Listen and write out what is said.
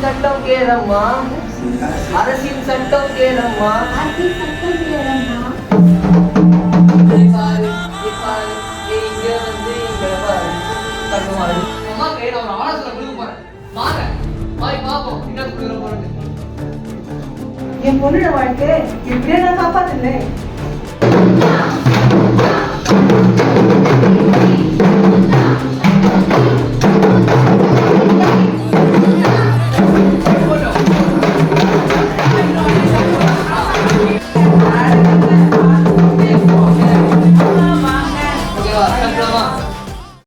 சட்டம் கேளம்மா, அரசின் சட்டம் கேளம்மா. என் பொண்ணோட வாழ்க்கை எப்படியா நான் காப்பாத்துனேன்.